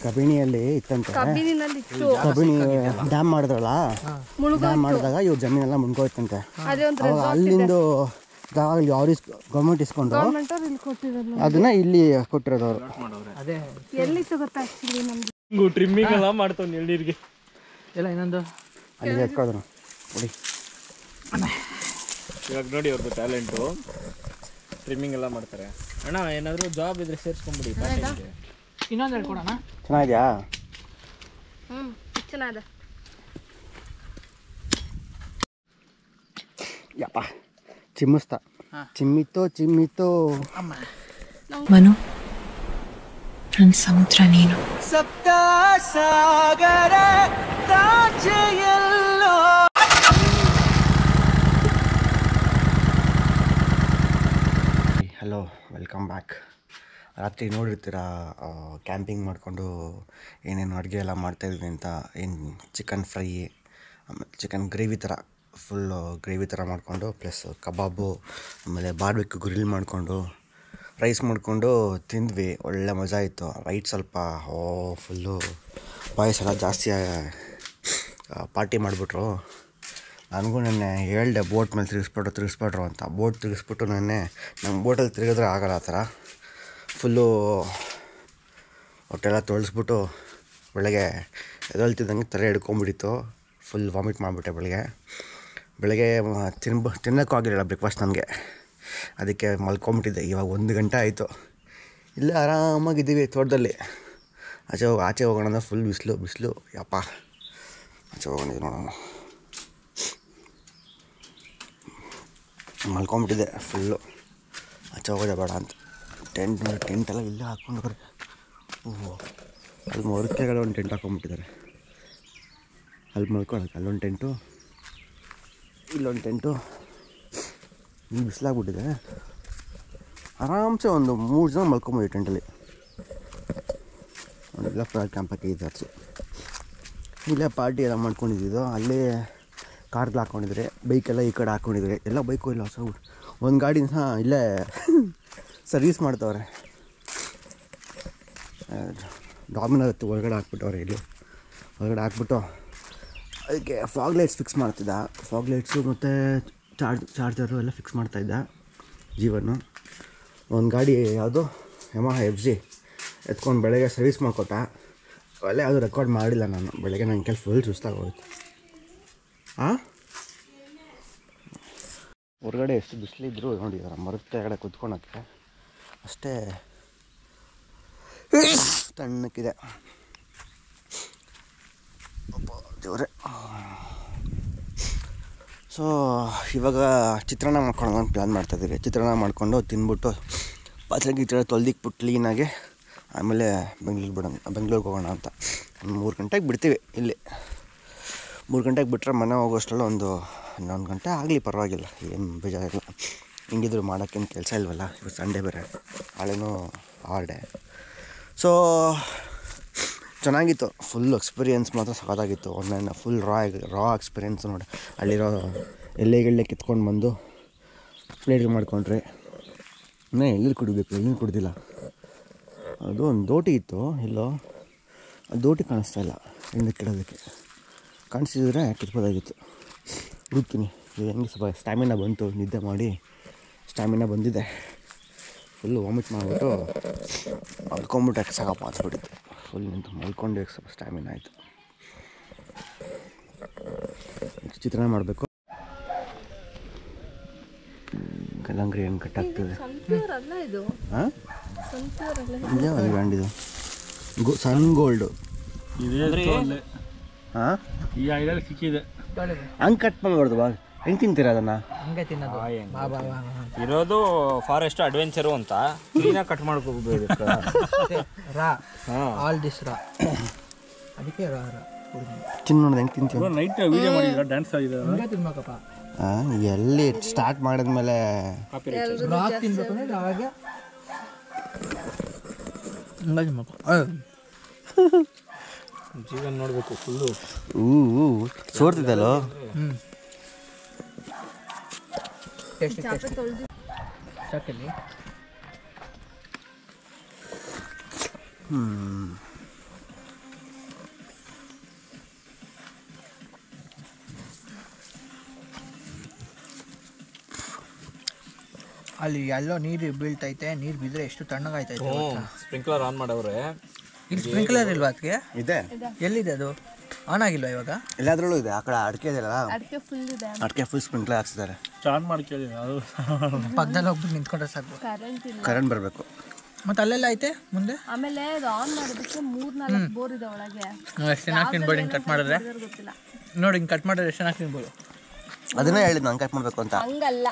ಕಬಿನಿಯಲ್ಲಿ ಇತ್ತಂತೆ. ಕಬಿನಿ ಡ್ಯಾಮ್ ಮಾಡಿದ್ರಲ್ಲ, ಡ್ಯಾಮ್ ಮಾಡಿದಾಗ ಇವ್ರ ಜಮೀನೆಲ್ಲ ಮುನ್ಕೋಯ್ತಂತೆ. ಅವಾಗ ಅಲ್ಲಿಂದು ಯಾವ ಗೌರ್ಮೆಂಟ್ ಇಸ್ಕೊಂಡು ಅದನ್ನ ಇಲ್ಲಿ ಕೊಟ್ಟಿರೋದು ಅವರು. ಟ್ರಿಮ್ಮಿಂಗ್ ಎಲ್ಲ ಮಾಡ್ತಾವ್ ಎಳ್ನೀರಿಗೆ ಎಲ್ಲ. ಇನ್ನೊಂದು ಅಲ್ಲಿ ಎತ್ಕೊಳ್ಳೋದು ನೋಡಿ. ಇವಾಗ ನೋಡಿ ಅವ್ರದ್ದು ಟ್ಯಾಲೆಂಟು, ಟ್ರಿಮ್ಮಿಂಗ್ ಎಲ್ಲ ಮಾಡ್ತಾರೆ. ಅಣ್ಣ ಏನಾದರೂ ಜಾಬ್ ಇದ್ರೆ ಸೇರಿಸ್ಕೊಂಬಿಡಿ. ಇನ್ನೊಂದು ಹೇಳ್ಕೊಡೋಣ. ಚೆನ್ನಾಗಿದೆಯಾ? ಚೆನ್ನಾಗಿದೆ. ಯಪ್ಪ ಚಿಮ್ಮಿಸ್ತಾ ಚಿಮ್ಮಿತೋ ಮನು ನನ್ನ ಸಮುದ್ರ ನೀನು. ಸಪ್ತ ಸಾಗರ ರಾಜೆಯಲ್ಲೋ. Hello, welcome back. ರಾತ್ರಿ ನೋಡಿರ್ತೀರ ಕ್ಯಾಂಪಿಂಗ್ ಮಾಡಿಕೊಂಡು ಏನೇನು ಅಡುಗೆ ಎಲ್ಲ ಮಾಡ್ತಾಯಿದ್ವಿ ಅಂತ. ಏನು ಚಿಕನ್ ಫ್ರೈ, ಆಮೇಲೆ ಚಿಕನ್ ಗ್ರೇವಿ ಥರ, ಫುಲ್ಲು ಗ್ರೇವಿ ಥರ ಮಾಡಿಕೊಂಡು, ಪ್ಲಸ್ ಕಬಾಬು, ಆಮೇಲೆ ಬಾರ್ಬಿಕ್ಯೂ ಗ್ರಿಲ್ ಮಾಡಿಕೊಂಡು ರೈಸ್ ಮಾಡಿಕೊಂಡು ತಿಂದ್ವಿ. ಒಳ್ಳೆ ಮಜಾ ಇತ್ತು. ರೈಟ್ ಸ್ವಲ್ಪ ಫುಲ್ಲು ಬಾಯ್ಸ್ ಎಲ್ಲ ಜಾಸ್ತಿ ಪಾರ್ಟಿ ಮಾಡಿಬಿಟ್ರು. ನನಗೂ ನೆನ್ನೆ ಹೇಳ್ದೆ ಬೋಟ್ ಮೇಲೆ ತಿರುಗಿಸ್ಬಿಟ್ರು ಅಂತ. ಬೋಟ್ ತಿರುಗಿಸ್ಬಿಟ್ಟು ನೆನ್ನೆ ನಂಗೆ ಬೋಟಲ್ಲಿ ತಿರುಗಿದ್ರೆ ಆಗೋಲ್ಲ ಆ ಥರ. ಫುಲ್ಲು ಹೊಟ್ಟೆಲ್ಲ ತೊಳೆಸ್ಬಿಟ್ಟು ಬೆಳಗ್ಗೆ ಎದೊಳ್ತಿದ್ದಂಗೆ ತಲೆ ಹಿಡ್ಕೊಂಬಿಟ್ಟಿತ್ತು. ಫುಲ್ ವಾಮಿಟ್ ಮಾಡಿಬಿಟ್ಟೆ ಬೆಳಗ್ಗೆ ತಿನ್ನೋಕ್ಕೂ ಆಗಿರಲಿಲ್ಲ ಬ್ರೇಕ್ಫಾಸ್ಟ್ ನನಗೆ. ಅದಕ್ಕೆ ಮಲ್ಕೊಂಬಿಟ್ಟಿದ್ದೆ. ಇವಾಗ 1 ಗಂಟೆ ಆಯಿತು. ಇಲ್ಲೇ ಆರಾಮಾಗಿದ್ದೀವಿ ತೋಟದಲ್ಲಿ. ಆಚೆ ಹೋಗೋಣ ಅಂದರೆ ಫುಲ್ ಬಿಸಿಲು ಯಪ್ಪ. ಆಚೆ ಹೋಗೋಣ ನೋಡೋಣ. ಮಲ್ಕೊಂಬಿಟ್ಟಿದ್ದೆ ಫುಲ್ಲು. ಆಚೆ ಹೋಗೋದೇ ಬೇಡ ಅಂತ ಟೆಂಟೆಲ್ಲ ಇಲ್ಲೇ ಹಾಕ್ಕೊಂಡ್ರೆ. ಅಲ್ಲಿ ಮೊರಕೆಗಳು ಒಂದು ಟೆಂಟ್ ಹಾಕ್ಕೊಂಬಿಟ್ಟಿದ್ದಾರೆ. ಅಲ್ಲಿ ಮಲ್ಕೊಳ್ಳೋಕೆ ಅಲ್ಲೊಂದು ಟೆಂಟು, ಇಲ್ಲೊಂದು ಟೆಂಟು. ಇಲ್ಲಿ ಬಿಸಿಲಾಗ್ಬಿಟ್ಟಿದೆ. ಆರಾಮ್ಸೆ ಒಂದು 3 ಜನ ಮಲ್ಕೊಂಬೋದು ಟೆಂಟಲ್ಲಿ. ಎಲ್ಲ ಫ್ರೈಡ್ ಕ್ಯಾಂಪ್ ಹಾಕಿದ್ದು ಹಚ್ಚಿ ಇಲ್ಲೇ ಪಾರ್ಟಿ ಎಲ್ಲ ಮಾಡ್ಕೊಂಡಿದ್ದು. ಅಲ್ಲೇ ಕಾರ್ಗಳು ಹಾಕ್ಕೊಂಡಿದ್ರೆ, ಬೈಕೆಲ್ಲ ಈ ಕಡೆ ಹಾಕ್ಕೊಂಡಿದ್ರೆ. ಎಲ್ಲ ಬೈಕು ಇಲ್ಲ, ಒಂದು ಗಾಡಿನ ಇಲ್ಲೇ ಸರ್ವೀಸ್ ಮಾಡ್ತವ್ರೆ. ಡಾಮಿನರ್ ಒಳಗಡೆ ಹಾಕ್ಬಿಟ್ಟವ್ರೆ. ಇಲ್ಲಿ ಒಳಗಡೆ ಹಾಕ್ಬಿಟ್ಟು ಅದಕ್ಕೆ ಫಾಗ್ ಲೈಟ್ಸ್ ಫಿಕ್ಸ್ ಮಾಡ್ತಿದ್ದ. ಫಾಗ್ ಲೈಟ್ಸು ಮತ್ತು ಚಾರ್ಜರು ಎಲ್ಲ ಫಿಕ್ಸ್ ಮಾಡ್ತಾಯಿದ್ದ ಜೀವನು. ಒಂದು ಗಾಡಿ ಯಾವುದು ಯಮಹಾ FZ ಎತ್ಕೊಂಡು ಬೆಳಗ್ಗೆ ಸರ್ವೀಸ್ ಮಾಡ್ಕೊಟ್ಟ. ಅಲ್ಲೇ ಅದು ರೆಕಾರ್ಡ್ ಮಾಡಿಲ್ಲ ನಾನು. ಬೆಳಗ್ಗೆ ನನ್ನ ಕೆಲಸ ಫುಲ್ ಸುಸ್ತಾಗೋಯ್ತು. ಹೊರಗಡೆ ಎಷ್ಟು ಬಿಸಿಲಿದ್ರು ನೋಡಿದಾರೆ. ಮರದ ಕೆಳಗಡೆ ಕುತ್ಕೊಳಕ್ಕೆ ಅಷ್ಟೇ ತಣ್ಣಕ್ಕಿದೆ. ದೇವ್ರೆ. ಸೊ ಇವಾಗ ಚಿತ್ರಾನ್ನ ಮಾಡ್ಕೊಳ್ಳೋಣ ಅಂತ ಪ್ಲ್ಯಾನ್ ಮಾಡ್ತಾಯಿದ್ದೀವಿ. ಚಿತ್ರಾನ್ನ ಮಾಡಿಕೊಂಡು ತಿಂದ್ಬಿಟ್ಟು ಪಾತ್ರೆ ಗೀತ್ರೆ ತೊಳ್ದಿಕ್ಬಿಟ್ಟು ಕ್ಲೀನಾಗಿ ಆಮೇಲೆ ಬೆಂಗ್ಳೂರಿಗೆ ಹೋಗೋಣ ಅಂತ. 3 ಗಂಟೆಗೆ ಬಿಡ್ತೀವಿ. ಇಲ್ಲಿ 3 ಗಂಟೆಗೆ ಬಿಟ್ಟರೆ ಮನೆ ಹೋಗೋಷ್ಟರಲ್ಲಿ ಒಂದು 11 ಗಂಟೆ ಆಗಲಿ, ಪರವಾಗಿಲ್ಲ, ಏನು ಬೇಜಾರಿಲ್ಲ. ಹಿಂಗಿದ್ರು ಮಾಡೋಕ್ಕೇನು ಕೆಲಸ ಇಲ್ವಲ್ಲ. ಇವತ್ತು ಸಂಡೇ ಬೇರೆ, ನಾಳೆನೂ ಹಾಲ್ಡೇ. ಸೊ ಚೆನ್ನಾಗಿತ್ತು. ಫುಲ್ ಎಕ್ಸ್ಪೀರಿಯೆನ್ಸ್ ಮಾತ್ರ ಸಖತ್ತಾಗಿತ್ತು. ಆನ್ಲೈನ್ ಫುಲ್ ರಾ ಎಕ್ಸ್ಪೀರಿಯೆನ್ಸ್ ನೋಡಿ. ಅಲ್ಲಿರೋ ಎಳ್ಳೆ ಕಿತ್ಕೊಂಡು ಬಂದು ಪ್ಲೇಟ್ಗೆ ಮಾಡ್ಕೊಂಡ್ರೆ. ಇನ್ನೂ ಎಳ್ಳೀರು ಕುಡಿಬೇಕು, ಎಳ್ಳೀರು ಕುಡ್ದಿಲ್ಲ. ಅದು ಒಂದು ದೋಟಿ ಇತ್ತು, ಇಲ್ಲೋ ಅದು ದೋಟಿ ಕಾಣಿಸ್ತಾ ಇಲ್ಲ. ಹಿಂದಕ್ಕೆ ಇಡೋದಕ್ಕೆ ಕಾಣಿಸಿದ್ರೆ ಕಿತ್ಬೋದಾಗಿತ್ತು. ಹುಡುಕ್ತೀನಿ. ಹೆಂಗೆ ಸ್ವಲ್ಪ ಸ್ಟ್ಯಾಮಿನಾ ಬಂತು, ನಿದ್ದೆ ಮಾಡಿ ಸ್ಟ್ಯಾಮಿನಾ ಬಂದಿದೆ. ಫುಲ್ಲು ವಾಮಿಟ್ ಮಾಡಿಬಿಟ್ಟು ಮಲ್ಕೊಂಬಿಟ್ಟು ಸಾಕಪ್ಪ ಹತ್ಬಿಟ್ಟಿತ್ತು. ಫುಲ್ ನಿಂತು ಮಲ್ಕೊಂಡು ಸ್ವಲ್ಪ ಸ್ಟ್ಯಾಮಿನಾ ಆಯಿತು. ಚಿತ್ರಾನ್ನ ಮಾಡಬೇಕು. ಕಲ್ಲಂಗರಿ ಹೆಂಗೆ ಕಟ್ಟಾಗ್ತದೆ. ಹಾಂ, ಯಾವುದು ಬ್ರ್ಯಾಂಡ್ ಇದು? ಸನ್ ಗೋಲ್ಡು. ಹಾಂ, ಈ ಐಡಿಯಲ್ಲಿ ಸಿಕ್ಕಿದೆ. ಹಂಗೆ ಕಟ್ ಮಾಡಬಾರ್ದು. ಬಾ, ಹೆಂಗೆ ತಿಂತೀರ ಅದನ್ನು? ಹಂಗೆ ತಿನ್ನೋದು. ಇರೋದು ಫಾರೆಸ್ಟ್ ಅಡ್ವೆಂಚರು ಅಂತ ಕ್ಲೀನಾಗಿ ಕಟ್ ಮಾಡ್ಕೋಬೇಕು. ಅದಕ್ಕೆ ತಿನ್ ನೋಡಿದೆ ಹೆಂಗೆ ತಿಂತೀವಿ. ನೈಟ್ ವಿಡಿಯೋ ಮಾಡಿದ್ರೆ ಡ್ಯಾನ್ಸ್ ಆಗಿದೆ. ಎಲ್ಲಿ ಸ್ಟಾರ್ಟ್ ಮಾಡಿದ್ಮೇಲೆ ಜೀವನ ನೋಡಬೇಕು ಫುಲ್ಲು. ಸೋರ್ತಿದ್ದಲ್ಲೋ. ಅಲ್ಲಿ ಎಲ್ಲೋ ನೀರು ಬೀಳ್ತೈತೆ, ನೀರು ಬಿದ್ದರೆ ಎಷ್ಟು ತಣ್ಣಗಾಯ್ತೈತೆ. ಸ್ಪ್ರಿಂಕ್ಲರ್ ಆನ್ ಮಾಡವ್ರೆ. ಇಲ್ಲಿ ಸ್ಪ್ರಿಂಕ್ಲರ್ ಇಲ್ವಾ ಅದಕ್ಕೆ? ಇದೆ. ಎಲ್ಲಿದೆ ಅದು? ಆನ್ ಆಗಿಲ್ವಾ ಇವಾಗ? ಎಲ್ಲಾದ್ರಲ್ಲೂ ಇದೆ. ಆ ಕಡೆ ಅಡಿಕೆ ಇದೆಯಲ್ಲ, ಅಡಿಕೆ ಫುಲ್ ಸ್ಪ್ರಿಂಕ್ಲರ್ ಹಾಕ್ಸಿದ್ದಾರೆ. ಚಾನ್ ಮಾಡ್ಕೊಳ್ಳಿ. ಅದು ಪಕ್ಕದಲ್ಲಿ ಹೋಗ್ಬಿಟ್ಟು ನಿಂತ್ಕೊಂಡ್ರೆ ಸಾಕು. ಕರೆಂಟ್ ಬರಬೇಕು. ಮತ್ತೆ ಅಲ್ಲೆಲ್ಲ ಐತೆ ಮುಂದೆ. ಆಮೇಲೆ ಅದು ಆನ್ ಮಾಡೋದಕ್ಕೆ 3-4 ಬೋರ್ ಇದೆ ಒಳಗೆ. ಎಷ್ಟು ಚೆನ್ನಾಗಿ ತಿನ್ಬೋದು ಹಿಂಗೆ ಕಟ್ ಮಾಡಿದ್ರೆ. ಗೊತ್ತಿಲ್ಲ. ನೋಡಿ ಹಿಂಗೆ ಕಟ್ ಮಾಡಿದ್ರೆ ಎಷ್ಟು ಚೆನ್ನಾಗಿ ತಿನ್ಬೋದು. ಅದನ್ನೇ ಹೇಳಿದ್ ನಾನು ಕಟ್ ಮಾಡಬೇಕು ಅಂತ. ಹಂಗಲ್ಲ,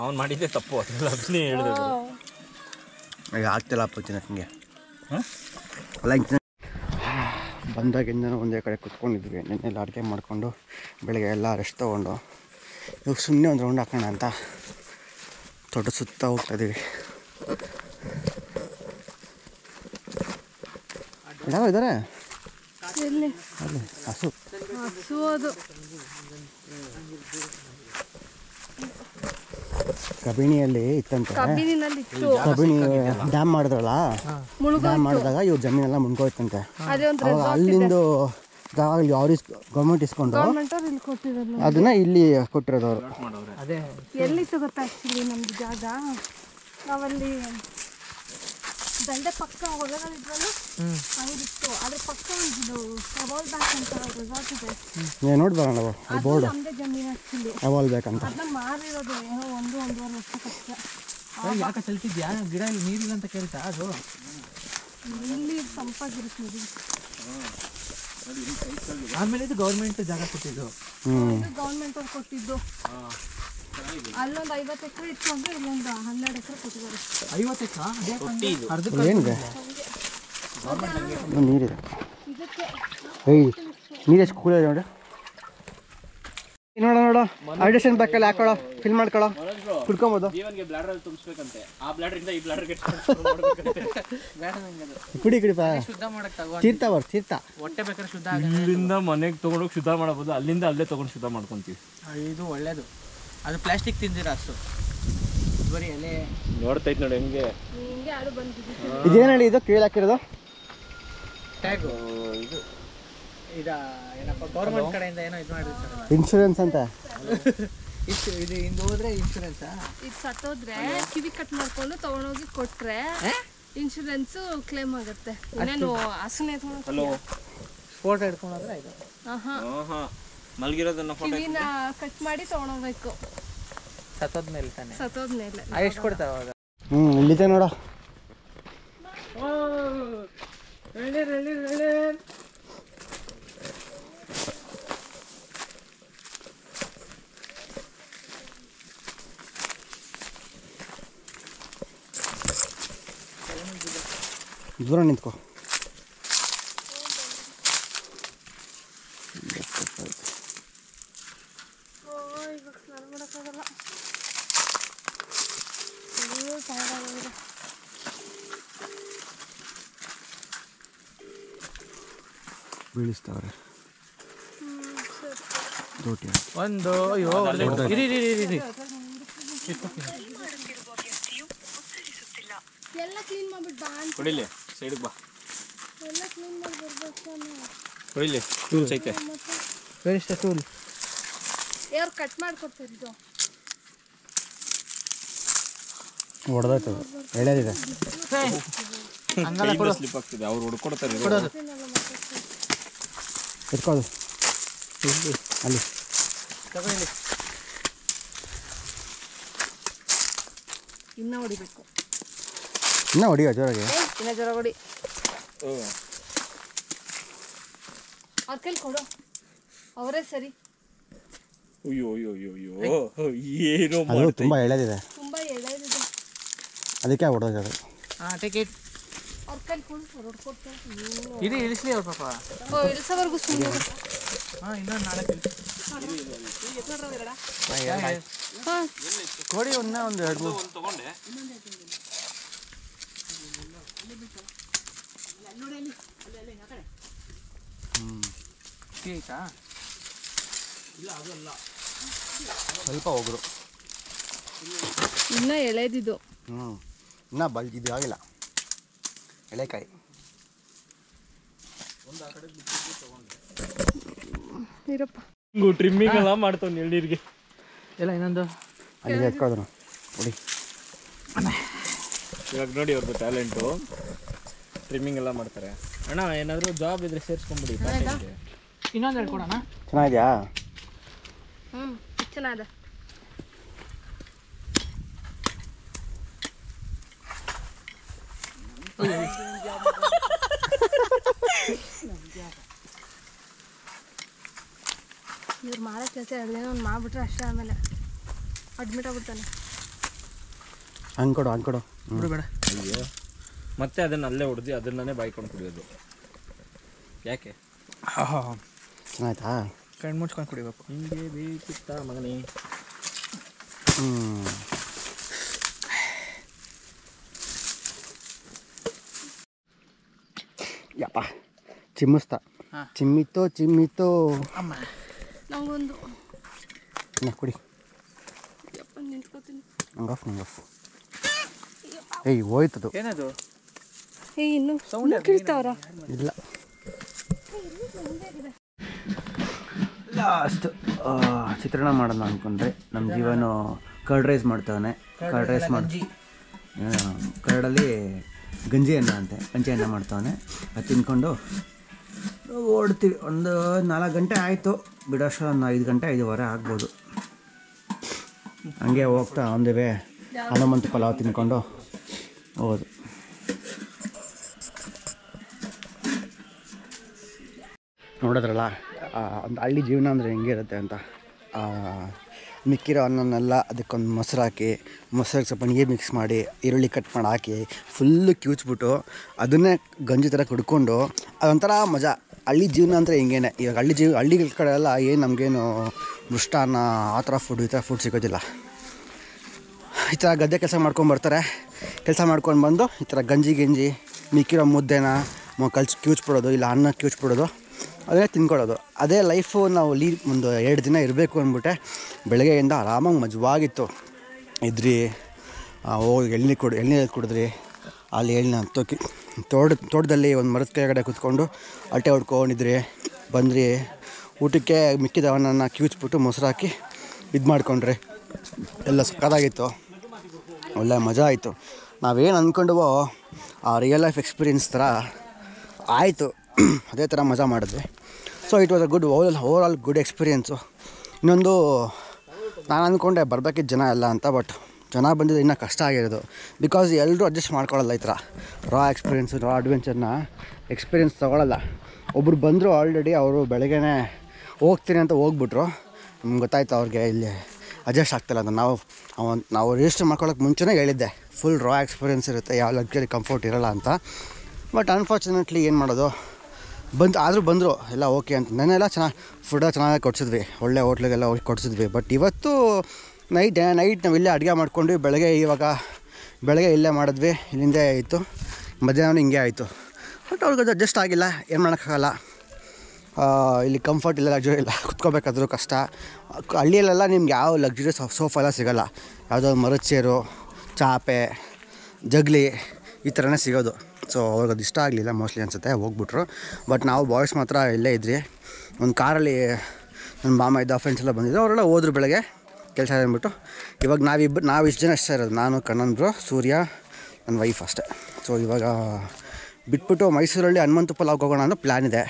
ಅವ್ನು ಮಾಡಿದ್ದೆ ತಪ್ಪು. ಅದನ್ನೇ ಹೇಳಿದೆ. ಈಗ ಆಗ್ತಿಲ್ಲ ಅಪ್ಪ ನನಗೆ. ಅಲ್ಲ ಬಂದಾಗಿಂದ ಒಂದೇ ಕಡೆ ಕುತ್ಕೊಂಡಿದ್ವಿ. ನೆನ್ನೆಲ್ಲ ಅಡುಗೆ ಮಾಡಿಕೊಂಡು ಬೆಳಗ್ಗೆ ಎಲ್ಲ ರೆಸ್ಟ್ ತೊಗೊಂಡು ಇವಾಗ ಸುಮ್ಮನೆ ಒಂದು ರೌಂಡ್ ಹಾಕೋಣ ಅಂತ ತೋಟ ಸುತ್ತ ಹೋಗ್ತಾಯಿದ್ದೀವಿ. ಯಾವ ಇದ್ದಾರೆ ಎಲ್ಲಿ ಅಲ್ಲಿ ಹಸು ಅದು ಕಬಿಣಿಯಲ್ಲಿ ಇತ್ತಂತೆ. ಕಬ್ಬಿನಿನಲ್ಲಿ ಇತ್ತು. ಕಬಿಣಿ ಡ್ಯಾಮ್ ಮಾಡಿದ್ರಲ್ಲ, ಡ್ಯಾಮ್ ಮಾಡಿದಾಗ ಇವ್ರ ಜಮೀನೆಲ್ಲ ಮುನ್ಕೋಯ್ತಂತೆ. ಅದೇ ಒಂದು ಅವಾಗ ಅಲ್ಲಿಂದ ಜಾಗ ಅವ್ರಿಗೆ ಗೌರ್ಮೆಂಟ್ ಇಸ್ಕೊಂಡು ಗೌರ್ಮೆಂಟವ್ರು ಇಲ್ಲಿ ಕೊಟ್ಟಿರೋದು. ಅದನ್ನ ಇಲ್ಲಿ ಕೊಟ್ಟಿರೋದು ಅವರು. ಅದೇ ಎಲ್ಲಿತ್ತು ಗೊತ್ತಾ ಆ್ಯಕ್ಚುಲಿ ನಮ್ಮದು ಜಾಗ? ನಾವಲ್ಲಿ ದಂಡೆ ಪಕ್ಕ ಹೊಲಗಳಿದ್ವಲ್ಲ, ಹಂಗಿತ್ತು. ಅದ್ರ ಪಕ್ಕ ಒಂದು ಅವಾಲ್ ಬ್ಯಾಕ್ ಅಂತ ರೆಸಾರ್ಟ್ ಇದೆ. ನೋಡಿ ಬರೋಣ ನಾವು ಅಲ್ಲಿ ಬೋರ್ಡ್ ನಮ್ಮದೇ ಜಮೀನು ಆ್ಯಕ್ಚುಲಿ. ಅವಾಲ್ ಬೇಕಂತ. ಅದನ್ನ ಮಾರಿರೋದು ಏನೋ 1-1.5 ವರ್ಷಕ್ಕಷ್ಟೇ. ಯಾಕೆ ಚಲ್ತಿದ್ಯಾ? ಗಿಡ ಇಲ್ಲಿ ನೀರಿಲ್ಲ ಅಂತ ಕೇಳ್ತಾ ಅದು? ಇಲ್ಲಿ ತಂಪಾಗಿರುತ್ತೆ ನೋಡಿ. ಆಮೇಲೆ ಇದು ಗೌರ್ಮೆಂಟ್ ಜಾಗ ಕೊಟ್ಟಿದ್ದು. ಇದು ಗೌರ್ಮೆಂಟ್ ಅವ್ರು ಕೊಟ್ಟಿದ್ದು. ಅಲ್ಲೊಂದು 50 ಎಕರೆ ಇತ್ತು ಅಂದ್ರೆ ಇಲ್ಲೊಂದು 12 ಎಕರೆ ಕೊಟ್ಟಿದ್ದಾರೆ. 50 ಎಕರೆ ಅರ್ಧ ಏನಿದೆ ನೀರಿದೆ. ಇದಕ್ಕೆ ಏಯ್ ನೀರು ಎಷ್ಟು ಕೂಲ್ ಇದೆ ನೋಡಿ. ನೋಡೋ ಹೈಡ್ರೇಷನ್ ಬೇಕಲ್ಲ, ಹಾಕೊಳ್ಳೋ ಫಿಲ್ ಮಾಡ್ಕೊಳ್ಳೋ, ಕುಡ್ಕೊಬೋದು. ಜೀವನ್ಗೆ ಬ್ಲಾಡರ್ ಅಲ್ಲಿ ತುಂಬಿಸ್ಬೇಕಂತೆ. ಆ ಬ್ಲಾಡರಿಂದ ಈ ಬ್ಲಾಡರ್ಗೆ ಕುಡಿಪಾ ಶುದ್ಧ ಮಾಡಕ್ ತೀರ್ಥ ಹೊಟ್ಟೆ ಬೇಕಾದ್ರೆ ಶುದ್ಧ ಇಲ್ಲಿಂದ ಮನೆಗೆ ತೊಗೊಂಡೋಗಿ ಶುದ್ಧ ಮಾಡಬಹುದು. ಅಲ್ಲಿಂದ ಅಲ್ಲೇ ತೊಗೊಂಡು ಶುದ್ಧ ಮಾಡ್ಕೊಂತೀವಿ. ಇದು ಒಳ್ಳೇದು. ಅದು ಪ್ಲಾಸ್ಟಿಕ್ ತಿಂದಿರ ಅಷ್ಟು ಬರೀ ಎಲೆ ನೋಡ್ತೈತೆ ನೋಡಿ ಹೆಂಗೆ. ಹಿಂಗೆ ಆಡು ಬಂದಿದ್ದು. ಇದೇನು ಹೇಳಿ ಇದು ಕೀಳು ಹಾಕಿರೋದು? ಟ್ಯಾಗು ಇದು ಏನಪ್ಪ ಗೌರ್ಮೆಂಟ್ ಕಡೆಯಿಂದ ಏನೋ ಇದು ಮಾಡಿರ್ತಾರಲ್ಲ, ಇನ್ಶೂರೆನ್ಸ್ ಅಂತ. ಇಷ್ಟು ಇದು ಹಿಂದೆ ಹೋದ್ರೆ ಇನ್ಶೂರೆನ್ಸಾ? ಇದು ಸತ್ತೋದ್ರೆ ಕಿವಿ ಕಟ್ ಮಾಡ್ಕೊಂಡು ತಗೊಂಡೋಗಿ ಕೊಟ್ರೆ ಇನ್ಶೂರೆನ್ಸ್ ಕ್ಲೇಮ್ ಆಗುತ್ತೆ. ಇನ್ನೇನು ಹಸುನೆ ಫೋಟೋ ಹಿಡ್ಕೊಂಡ್ರೆ ಇದು ಮಲ್ಗಿರೋದನ್ನ ಕಿವಿನ ಕಟ್ ಮಾಡಿ ತಗೊಂಡೋಗ್ಬೇಕು ಸತ್ತೋದ್ಮೇಲೆ ತಾನೆ. ಸತ್ತೋದ್ಮೇಲೆ ಎಷ್ಟು ಕೊಡ್ತಾವ ಅವಾಗ? ಇಲ್ಲಿದೆ ನೋಡ. ದೂರ ನಿಂತ್ಕೋ. ಬೀಳಿಸ್ತವ್ರೆ ದೋಟಿ. ಒಂದು ಇರಿ ಎಲ್ಲ ಕ್ಲೀನ್ ಮಾಡ್ಬಿಟ್ಟು ಬಾ ಅಂತ. ಹೊಡಿಲಿ ಸೈಡ್ಗೆ ಬಾ. ಎಲ್ಲ ಕ್ಲೀನ್ ಮಾಡಿ ಬರ್ಬೇಕು. ಹೊಡಿಲಿ ಟೂಲ್ಸ್ ಐತೆ. Where is the tool? ಯಾರು ಕಟ್ ಮಾಡ್ಕೊಡ್ತಾರೆ ಇದು? ಹೊಡೆದಾಯ್ತು, ಎಳೆದಿದೆ. ಸ್ಲಿಪ್ ಆಗ್ತಿದೆ. ಅವ್ರು ಹುಡ್ಕೊಡ್ತಾರೆ. ಎತ್ಕೊಳ್ಳು ಅಲ್ಲಿ. ತಗೊಳ್ಳಿ. ಇನ್ನ ಹೊಡಿಬೇಕು. ಇನ್ನೂ ಹೊಡಿಯೋ ಜೋರಾಗಿ. ಇನ್ನ ಜೋರ ಹೊಡಿ. ಅವ್ರ ಕೈಲಿ ಕೊಡು, ಅವರೇ ಸರಿ. ಅಯ್ಯೋ ಏನೋ ಅದು ತುಂಬ ಎಳೆದಿದೆ, ತುಂಬಾ ಎಳೆದಿದೆ, ಅದಕ್ಕೆ ಹೊಡೆದೋದು. ಟಿಕೆಟ್ ಅವ್ರ ಕೈಲಿ ಕೊಡು, ಅವ್ರು ಹೊಡ್ಕೊಡ್ತಾರೆ. ಇದು ಇಳಿಸ್ಲಿ ಅವ್ರ ಪಾಪ. ಇಳಿಸೋವರೆಗೂ ಸುಮ್ಮನೆ. ಇನ್ನೊಂದು ನಾಳೆ ಕೊಡಿ ಒಂದು 2-3 ತಗೊಂಡೆ. ಆಯ್ತಾ? ಸ್ವಲ್ಪ ಹೋಗ್ರು. ಇನ್ನ ಎಳೆದಿದ್ದು. ಇನ್ನೂ ಇದು ಆಗಿಲ್ಲ ಎಳೆಕಾಯಿ. ಇರಪ್ಪ ಟ್ರಿಮ್ಮಿಂಗ್ ಎಲ್ಲ ಮಾಡ್ತಾವ್ ಎಳ್ನೀರಿಗೆ ಎಲ್ಲ ಇನ್ನೊಂದು ಅಲ್ಲಿಗೆ ಎತ್ಕೊಳ್ಳೋದು ಹೊಡಿ. ಇವಾಗ ನೋಡಿ ಅವ್ರದ್ದು ಟ್ಯಾಲೆಂಟು, ಟ್ರಿಮ್ಮಿಂಗ್ ಎಲ್ಲ ಮಾಡ್ತಾರೆ. ಅಣ್ಣ ಏನಾದರೂ ಜಾಬ್ ಇದ್ರೆ ಸೇರಿಸ್ಕೊಂಬಿಡಿ ಪಾರ್ಟೈಮ್ಗೆ. ಇನ್ನೊಂದು ಹೇಳ್ಕೊಡೋಣ. ಚೆನ್ನಾಗಿದೆಯಾ? ಚೆನ್ನಾಗಿದೆ. ಇವ್ರು ಮಾಡೋ ಕೆಲಸ ಎರಡೇನೋ ಒಂದು ಮಾಡಿಬಿಟ್ರೆ ಅಷ್ಟೇ, ಆಮೇಲೆ ಅಡ್ಮಿಟ್ ಆಗ್ಬಿಡ್ತಾನೆ. ಹಂಗೆ ಕೊಡು ಬೇಡ. ಅಯ್ಯೋ, ಮತ್ತೆ ಅದನ್ನು ಅಲ್ಲೇ ಹೊಡೆದು ಅದನ್ನೇ ಬಾಯ್ಕೊಂಡು ಕುಡಿಯೋದು ಯಾಕೆ? ಚೆನ್ನಾಯ್ತಾ? ಕಣ್ಣು ಮುಚ್ಕೊಂಡು ಕುಡಿಬೇಕು. ಹಿಂಗೆ ಬೇಕಿತ್ತ ಮಗನೇ. ಯಪ್ಪ ಚಿಮ್ಮಿಸ್ತಾ. ಹಾಂ. ಚಿಮ್ಮಿತ್ತು ಅಮ್ಮ ನಂಗೊಂದು ಕುಡಿ. ಯಪ್ಪ ನಿಂತ್ಕೋತೀನಿ. ನಂಗೆ ಆಫ್. ಏಯ್ ಹೋಯ್ತದು. ಏನದು? ಇನ್ನೂ ಸೌಂಡ್ ಕೇಳ್ತಾವ್ರ? ಇಲ್ಲ. ಲಾಸ್ಟ್ ಚಿತ್ರಾನ್ನ ಮಾಡೋಣ ಅಂದ್ಕೊಂಡ್ರೆ ನಮ್ಮ ಜೀವನ ಕರ್ಡ್ ರೈಸ್ ಮಾಡ್ತಾನೆ. ಕರ್ಡ್ ರೈಸ್ ಮಾಡಿ ಕರ್ಡಲ್ಲಿ ಗಂಜಿ ಅನ್ನ ಮಾಡ್ತಾನೆ. ಅದು ತಿನ್ಕೊಂಡು ಓಡ್ತೀವಿ. ಒಂದು 4 ಗಂಟೆ ಆಯಿತು ಬಿಡೋಷ್ಟು, ಒಂದು 5 ಗಂಟೆ 5:15 ಆಗ್ಬೋದು. ಹಂಗೆ ಹೋಗ್ತಾ ಒಂದೇ ಹನುಮಂತ ಪಲಾವ್ ತಿನ್ಕೊಂಡು ಹೋಗೋದು. ನೋಡಿದ್ರಲ್ಲ ಒಂದು ಹಳ್ಳಿ ಜೀವನ ಅಂದರೆ ಹೆಂಗಿರುತ್ತೆ ಅಂತ. ಮಿಕ್ಕಿರೋ ಅನ್ನನೆಲ್ಲ ಅದಕ್ಕೊಂದು ಮೊಸರು ಹಾಕಿ, ಮೊಸರಿಗೆ ಸ್ವಲ್ಪ ನೀರು ಮಿಕ್ಸ್ ಮಾಡಿ, ಈರುಳ್ಳಿ ಕಟ್ ಮಾಡಿ ಹಾಕಿ ಫುಲ್ಲು ಕಿವುಚ್ಬಿಟ್ಟು ಅದನ್ನೇ ಗಂಜಿ ಥರ ಕುಡ್ಕೊಂಡು ಅದೊಂಥರ ಮಜಾ. ಹಳ್ಳಿ ಜೀವನ ಅಂದರೆ ಹಿಂಗೇನೆ. ಇವಾಗ ಹಳ್ಳಿಗಳ ಕಡೆ ಎಲ್ಲ ಏನು ನಮಗೇನು ಮೃಷ್ಟಾನ್ನ ಆ ಥರ ಫುಡ್, ಈ ಥರ ಫುಡ್ ಸಿಗೋದಿಲ್ಲ. ಈ ಥರ ಗದ್ದೆ ಕೆಲಸ ಮಾಡ್ಕೊಂಡ್ಬರ್ತಾರೆ. ಕೆಲಸ ಮಾಡ್ಕೊಂಡು ಬಂದು ಈ ಥರ ಗಂಜಿ ಮಿಕ್ಕಿರೋ ಮುದ್ದೆನ ಕಿವುಚ್ಬಿಡೋದು, ಇಲ್ಲ ಅನ್ನ ಕಿವುಚ್ಬಿಡೋದು, ಅದನ್ನೇ ತಿನ್ಕೊಳ್ಳೋದು. ಅದೇ ಲೈಫು. ನಾವು ಒಂದು 2 ದಿನ ಇರಬೇಕು ಅಂದ್ಬಿಟ್ಟೆ ಬೆಳಗ್ಗೆಯಿಂದ ಆರಾಮಾಗಿ ಮಜವಾಗಿತ್ತು. ಇದ್ರಿ ಹೋಗಿ ಎಳ್ನೀರು ಕುಡಿದ್ರಿ. ಅಲ್ಲಿ ತೋಟದಲ್ಲಿ ಒಂದು ಮರದ ಕೆಳಗಡೆ ಕೂತ್ಕೊಂಡು ಅಲ್ಟೆ ಹೊಡ್ಕೊಂಡಿದ್ರಿ. ಬಂದ್ರಿ, ಊಟಕ್ಕೆ ಮಿಕ್ಕಿದವನ್ನ ಕಿವುಚ್ಬಿಟ್ಟು ಮೊಸರು ಹಾಕಿ ಇದು ಮಾಡ್ಕೊಂಡ್ರಿ. ಎಲ್ಲ ಸಕ್ಕತ್ತಾಗಿತ್ತು, ಒಳ್ಳೆ ಮಜಾ ಆಯಿತು. ನಾವೇನು ಅಂದ್ಕೊಂಡವೋ ಆ ರಿಯಲ್ ಲೈಫ್ ಎಕ್ಸ್ಪೀರಿಯನ್ಸ್ ಥರ ಆಯಿತು. ಅದೇ ಥರ ಮಜಾ ಮಾಡಿದ್ವಿ. So it was a good over all good experience. ಇನ್ನೊಂದು ನಾನು ಅಂದ್ಕೊಂಡೆ ಬರಬೇಕಿದ್ದ ಜನ ಎಲ್ಲ ಅಂತ, ಬಟ್ ಜನ ಬಂದಿದ್ದು ಇನ್ನೂ ಕಷ್ಟ ಆಗಿರೋದು. ಬಿಕಾಸ್ ಎಲ್ಲರೂ ಅಡ್ಜಸ್ಟ್ ಮಾಡ್ಕೊಳ್ಳಲ್ಲ. ಈ ಥರ ರಾ ಅಡ್ವೆಂಚರ್ನ ಎಕ್ಸ್ಪೀರಿಯೆನ್ಸ್ ತೊಗೊಳ್ಳಲ್ಲ. ಒಬ್ಬರು ಬಂದರು ಆಲ್ರೆಡಿ, ಅವರು ಬೆಳಗ್ಗೆನೇ ಹೋಗ್ತೀನಿ ಅಂತ ಹೋಗ್ಬಿಟ್ರು. ನಮ್ಗೆ ಗೊತ್ತಾಯ್ತು ಅವ್ರಿಗೆ ಇಲ್ಲಿ ಅಡ್ಜಸ್ಟ್ ಆಗ್ತಿಲ್ಲ ಅಂತ. ನಾವು ರಿಜಿಸ್ಟರ್ ಮಾಡ್ಕೊಳ್ಳೋಕೆ ಮುಂಚೆನೇ ಹೇಳಿದ್ದೆ ಫುಲ್ ರಾ ಎಕ್ಸ್ಪೀರಿಯೆನ್ಸ್ ಇರುತ್ತೆ, ಯಾವ ಲಗ್ಜರಿ ಕಂಫರ್ಟ್ ಇರೋಲ್ಲ ಅಂತ. ಬಟ್ ಅನ್ಫಾರ್ಚುನೇಟ್ಲಿ ಏನು ಮಾಡೋದು, ಆದರೂ ಬಂದರು ಎಲ್ಲ ಓಕೆ ಅಂತ. ನೆನ್ನೆಲ್ಲ ಚೆನ್ನಾಗಿ ಕೊಡಿಸಿದ್ವಿ, ಒಳ್ಳೆ ಹೋಟ್ಲಿಗೆಲ್ಲ ಹೋಗಿ ಕೊಡಿಸಿದ್ವಿ. ಬಟ್ ಇವತ್ತು ನೈಟ್ ನಾವು ಇಲ್ಲೇ ಅಡುಗೆ ಮಾಡ್ಕೊಂಡ್ವಿ. ಬೆಳಗ್ಗೆ ಇಲ್ಲೇ ಮಾಡಿದ್ವಿ, ಇಲ್ಲಿಂದೇ ಆಯಿತು. ಮಧ್ಯಾಹ್ನ ಹಿಂಗೆ ಆಯಿತು. ಬಟ್ ಅವ್ರಿಗೆ ಅದು ಅಡ್ಜಸ್ಟ್ ಆಗಿಲ್ಲ, ಏನು ಮಾಡೋಕ್ಕಾಗಲ್ಲ. ಇಲ್ಲಿ ಕಂಫರ್ಟ್ ಇಲ್ಲ, ಲಗ್ಜರಿ ಇಲ್ಲ, ಕುತ್ಕೋಬೇಕಾದ್ರೂ ಕಷ್ಟ. ಹಳ್ಳಿಯಲ್ಲೆಲ್ಲ ನಿಮ್ಗೆ ಯಾವ ಲಗ್ಜರಿ ಸೋಫಾ ಎಲ್ಲ ಸಿಗೋಲ್ಲ. ಯಾವುದೋ ಮರದ ಚೇರು, ಚಾಪೆ, ಜಗ್ಲಿ ಈ ಥರನೇ ಸಿಗೋದು. ಸೊ ಅವ್ರಿಗೆ ಅದು ಇಷ್ಟ ಆಗಲಿಲ್ಲ ಮೋಸ್ಟ್ಲಿ ಅನಿಸುತ್ತೆ, ಹೋಗ್ಬಿಟ್ರು. ಬಟ್ ನಾವು ಬಾಯ್ಸ್ ಮಾತ್ರ ಇಲ್ಲೇ ಇದ್ರಿ. ಒಂದು ಕಾರಲ್ಲಿ ನನ್ನ ಮಾಮ ಇದ್ದ ಫ್ರೆಂಡ್ಸ್ ಎಲ್ಲ ಬಂದಿದ್ರು. ಅವರೆಲ್ಲ ಹೋದ್ರು ಬೆಳಗ್ಗೆ ಕೆಲಸ ಅಂದ್ಬಿಟ್ಟು. ಇವಾಗ ನಾವು ಇಷ್ಟು ಜನ ಅಷ್ಟೇ ಇರೋದು, ನಾನು, ಕಣ್ಣನ್ ಬ್ರೋ, ಸೂರ್ಯ, ನನ್ನ ವೈಫ್ ಅಷ್ಟೇ. ಸೊ ಇವಾಗ ಬಿಟ್ಬಿಟ್ಟು ಮೈಸೂರಲ್ಲಿ ಹನುಮಂತ ಪಲಾವ್ಗೆ ಹೋಗೋಣ ಅನ್ನೋ ಪ್ಲ್ಯಾನ್ ಇದೆ.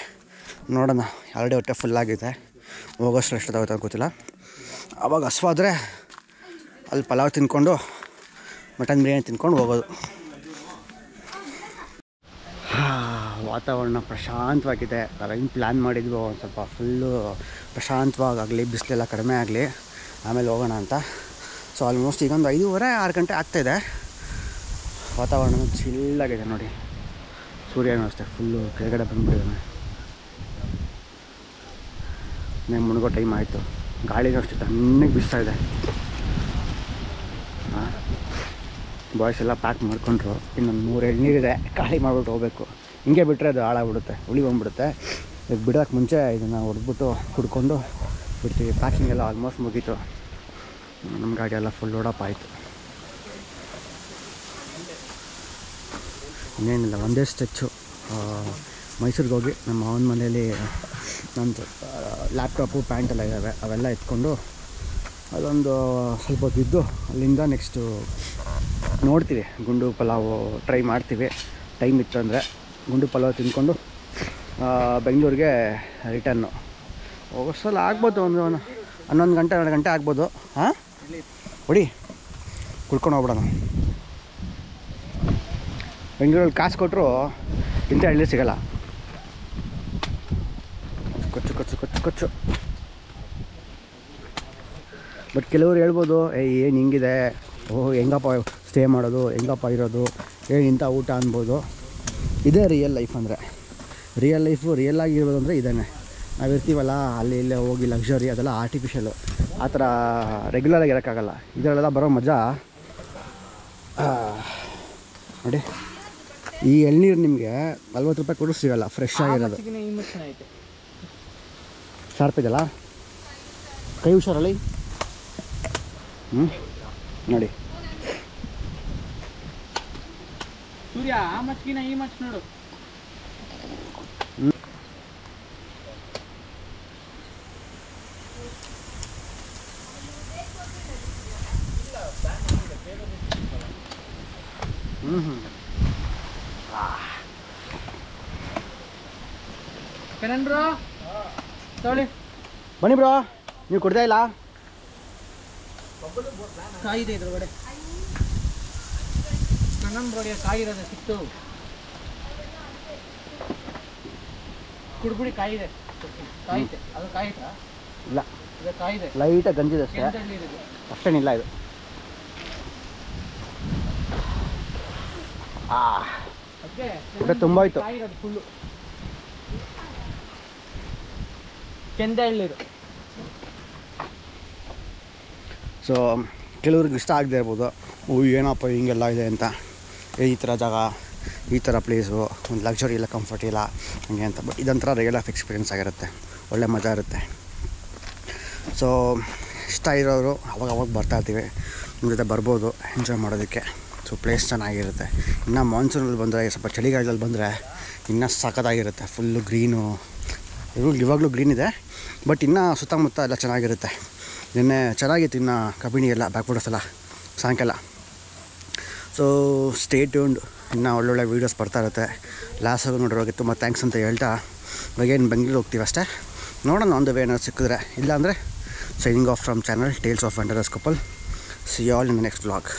ನೋಡೋಣ, ಆಲ್ರೆಡಿ ಹೊಟ್ಟೆ ಫುಲ್ಲಾಗಿದೆ. ಹೋಗೋಷ್ಟು ಎಷ್ಟೊತ್ತಾಗುತ್ತೆ ಗೊತ್ತಿಲ್ಲ. ಆವಾಗ ಹಸ್ವಾದರೆ ಅಲ್ಲಿ ಪಲಾವ್ ತಿನ್ಕೊಂಡು ಮಟನ್ ಬಿರಿಯಾನಿ ತಿನ್ಕೊಂಡು ಹೋಗೋದು. ವಾತಾವರಣ ಪ್ರಶಾಂತವಾಗಿದೆ. ನಾವೇನು ಪ್ಲ್ಯಾನ್ ಮಾಡಿದ್ವೋ ಒಂದು ಸ್ವಲ್ಪ ಫುಲ್ಲು ಪ್ರಶಾಂತವಾಗಲಿ, ಬಿಸಿಲೆಲ್ಲ ಕಡಿಮೆ ಆಗಲಿ, ಆಮೇಲೆ ಹೋಗೋಣ ಅಂತ. ಸೊ ಆಲ್ಮೋಸ್ಟ್ ಈಗೊಂದು 5:30-6 ಗಂಟೆ ಆಗ್ತಾಯಿದೆ. ವಾತಾವರಣ ಚಿಲ್ಲಾಗಿದೆ ನೋಡಿ. ಸೂರ್ಯನೂ ಅಷ್ಟೇ ಫುಲ್ಲು ಕೆಳಗಡೆ ಬಂದುಬಿಟ್ಟಿದ್ದಾನೆ. ನಂಗೆ ಮುಳುಗೋ ಟೈಮ್ ಆಯಿತು. ಗಾಳಿನೂ ಅಷ್ಟೇ ತಣ್ಣಗೆ ಬೀಸ್ತಾಯಿದೆ. ಬಾಯ್ಸ್ ಎಲ್ಲ ಪ್ಯಾಕ್ ಮಾಡಿಕೊಂಡ್ರು. ಇನ್ನೊಂದು 3 ಎಳ್ನೀರಿದೆ, ಖಾಲಿ ಮಾಡಿಬಿಟ್ಟು ಹೋಗಬೇಕು. ಹಿಂಗೆ ಬಿಟ್ಟರೆ ಅದು ಹಾಳಾಗ್ಬಿಡುತ್ತೆ, ಹುಳಿ ಬಂದುಬಿಡುತ್ತೆ. ಈಗ ಬಿಡೋಕ್ಕೆ ಮುಂಚೆ ಇದನ್ನು ಹೊಡೆದ್ಬಿಟ್ಟು ಕುಡ್ಕೊಂಡು ಬಿಡ್ತೀವಿ. ಪ್ಯಾಕಿಂಗ್ ಎಲ್ಲ ಆಲ್ಮೋಸ್ಟ್ ಮುಗೀತು. ನಮ್ಮ ಗಾಡಿ ಎಲ್ಲ ಫುಲ್ ಲೋಡಪ್ ಆಯಿತು. ಇನ್ನೇನಿಲ್ಲ, ಒಂದೇ ಸ್ಟೆಚ್ಚು ಮೈಸೂರಿಗೆ ಹೋಗಿ ನಮ್ಮ ಅವನ ಮನೇಲಿ ನಂದು ಲ್ಯಾಪ್ಟಾಪು, ಪ್ಯಾಂಟೆಲ್ಲ ಇದ್ದಾವೆ, ಅವೆಲ್ಲ ಎತ್ಕೊಂಡು ಅದೊಂದು ಸ್ವಲ್ಪ ಹೊತ್ತು ಇದ್ದು ಅಲ್ಲಿಂದ ನೆಕ್ಸ್ಟು ನೋಡ್ತೀವಿ. ಗುಂಡು ಪಲಾವು ಟ್ರೈ ಮಾಡ್ತೀವಿ, ಟೈಮ್ ಇತ್ತು ಅಂದರೆ. ಗುಂಡು ಪಲಾವ್ ತಿಂದ್ಕೊಂಡು ಬೆಂಗಳೂರಿಗೆ ರಿಟರ್ನು ಹೋಗೋ ಸಲ ಆಗ್ಬೋದು. ಒಂದು 11 ಗಂಟೆ 12 ಗಂಟೆ ಆಗ್ಬೋದು. ಹಾಂ ಹೊಡಿ ಕುಡ್ಕೊಂಡು ಹೋಗ್ಬಿಡೋಣ. ಬೆಂಗಳೂರಲ್ಲಿ ಕಾಸು ಕೊಟ್ಟರು ಇಂಥ ಹಳ್ಳಿ ಸಿಗೋಲ್ಲ. ಕೊಚ್ಚು ಕೊಚ್ಚು ಕೊಚ್ಚು ಕೊಚ್ಚು. ಬಟ್ ಕೆಲವರು ಹೇಳ್ಬೋದು, ಏನು ಹಿಂಗಿದೆ, ಓಹ್ ಹೆಂಗಪ್ಪ ಸ್ಟೇ ಮಾಡೋದು, ಹೆಂಗಪ್ಪ ಇರೋದು, ಏನು ಇಂಥ ಊಟ ಅನ್ಬೋದು. ಇದೇ ರಿಯಲ್ ಲೈಫ್ ಅಂದರೆ. ರಿಯಲ್ ಲೈಫು ರಿಯಲ್ ಆಗಿರೋದು ಅಂದರೆ ಇದೇ. ನಾವು ಇರ್ತೀವಲ್ಲ ಅಲ್ಲಿ ಇಲ್ಲೇ ಹೋಗಿ ಲಕ್ಸುರಿ, ಅದೆಲ್ಲ ಆರ್ಟಿಫಿಷಿಯಲು. ಆ ಥರ ರೆಗ್ಯುಲರಾಗಿ ಇರೋಕ್ಕಾಗಲ್ಲ. ಇದರಲ್ಲೆಲ್ಲ ಬರೋ ಮಜಾ ನೋಡಿ. ಈ ಎಳ್ನೀರು ನಿಮಗೆ 40 ರೂಪಾಯಿ ಕೊಟ್ಟು ಸಿಗೋಲ್ಲ, ಫ್ರೆಶ್ ಆಗಿರೋದು. ಶಾರ್ಪಿದಲ್ಲ, ಕೈ ಹುಷಾರಲ್ಲಿ. ನೋಡಿ ಸೂರ್ಯ ಆ ಮಚ್ಕಿನ ಈ ಮಚ್ ನೋಡು. ಬ್ರೋ ತಗೊಳ್ಳಿ. ಬನ್ನಿ ಬ್ರೋ, ನೀವು ಕೊಡ್ತಾ ಇಲ್ಲ? ಕಾಯಿದೆ ಇದ್ರೊಳಗಡೆ ಬ್ರೋಗೆ ಕಾಯಿರೋದು ಸಿಕ್ತು. ಕುಡ್ಬಿಡಿ, ಕಾಯಿದೆ ಕಾಯಿತೆ. ಅದು ಕಾಯಿತಾ? ಇಲ್ಲ, ಇದು ಕಾಯಿದೆ, ಲೈಟಾಗಿ ಗಂಜಿದೆ ಅಷ್ಟೇ, ಅಷ್ಟೇನಿಲ್ಲ ಇದು. ಊಟ ತುಂಬ ಆಯಿತು. ಕಾಯಿರೋದು ಫುಲ್ಲು ಕೆಂದೆ ಎಳ್ಳಿರು. ಸೊ ಕೆಲವ್ರಿಗೆ ಇಷ್ಟ ಆಗದೆ ಇರ್ಬೋದು, ಏನಪ್ಪ ಹಿಂಗೆಲ್ಲ ಇದೆ ಅಂತ, ಈ ಥರ ಜಾಗ, ಈ ಥರ ಪ್ಲೇಸು, ಒಂದು ಲಕ್ಸುರಿ ಇಲ್ಲ, ಕಂಫರ್ಟ್ ಇಲ್ಲ ಹಂಗೆ ಅಂತ. ಬಟ್ ಇದೊಂಥರ ರಿಯಲ್ ಲೈಫ್ ಎಕ್ಸ್ಪೀರಿಯೆನ್ಸ್ ಆಗಿರುತ್ತೆ, ಒಳ್ಳೆ ಮಜಾ ಇರುತ್ತೆ. ಸೊ ಇಷ್ಟ ಇರೋರು ಅವಾಗ ಬರ್ತಾಯಿರ್ತೀವಿ, ನಿಮ್ಮ ಜೊತೆ ಬರ್ಬೋದು ಎಂಜಾಯ್ ಮಾಡೋದಕ್ಕೆ. ಸೊ ಪ್ಲೇಸ್ ಚೆನ್ನಾಗಿರುತ್ತೆ. ಇನ್ನು ಮಾನ್ಸೂನಲ್ಲಿ ಬಂದರೆ, ಸ್ವಲ್ಪ ಚಳಿಗಾಲದಲ್ಲಿ ಬಂದರೆ ಇನ್ನೂ ಸಖತ್ತಾಗಿರುತ್ತೆ. ಫುಲ್ಲು ಗ್ರೀನು, ಇವಾಗಲೂ ಗ್ರೀನ್ ಇದೆ, ಬಟ್ ಇನ್ನೂ ಸುತ್ತಮುತ್ತ ಎಲ್ಲ ಚೆನ್ನಾಗಿರುತ್ತೆ. ನಿನ್ನೆ ಚೆನ್ನಾಗಿತ್ತು ಇನ್ನು ಕಬಿನಿ ಎಲ್ಲ ಬ್ಯಾಕ್ವರ್ಡ್ಸ್ ಎಲ್ಲ ಸಾಯಂಕಾಲ. ಸೊ ಸ್ಟೇ ಟ್ಯೂನ್ಡ್, ಇನ್ನೂ ಒಳ್ಳೊಳ್ಳೆ ವೀಡಿಯೋಸ್ ಬರ್ತಾ ಇರುತ್ತೆ. ಲಾಸ್ಟಾಗೂ ನೋಡಿರೋರಿಗೆ ತುಂಬ ಥ್ಯಾಂಕ್ಸ್ ಅಂತ ಹೇಳ್ತಾ ಇವಾಗೇನು ಬೆಂಗಳೂರು ಹೋಗ್ತೀವಿ ಅಷ್ಟೇ. ನೋಡೋಣ ಒಂದು ವೇ ಏನಾದ್ರು ಸಿಕ್ಕಿದ್ರೆ. ಇಲ್ಲಾಂದರೆ signing off from channel tales of wondrous couple. See you all in the next vlog.